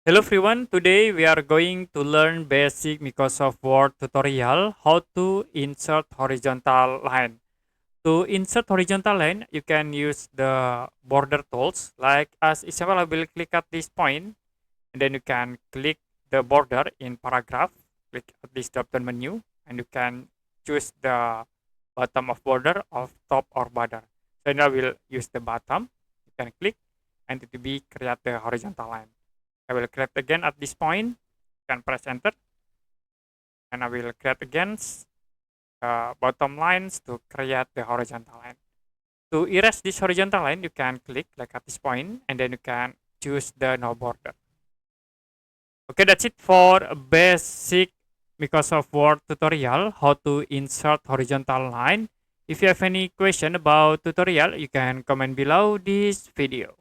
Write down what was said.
Hello everyone, today we are going to learn basic Microsoft Word tutorial how to insert horizontal line. To insert horizontal line, you can use the border tools. Like as example, I will click at this point and then you can click the border in paragraph, click at this drop down menu and you can choose the bottom of border of top or border. So now we'll use the bottom, you can click and it will be create the horizontal line. I will create again at this point. You can press enter and I will create again bottom lines to create the horizontal line. To erase this horizontal line, you can click like at this point and then you can choose the no border. Okay, that's it for a basic Microsoft Word tutorial how to insert horizontal line. If you have any question about tutorial, you can comment below this video.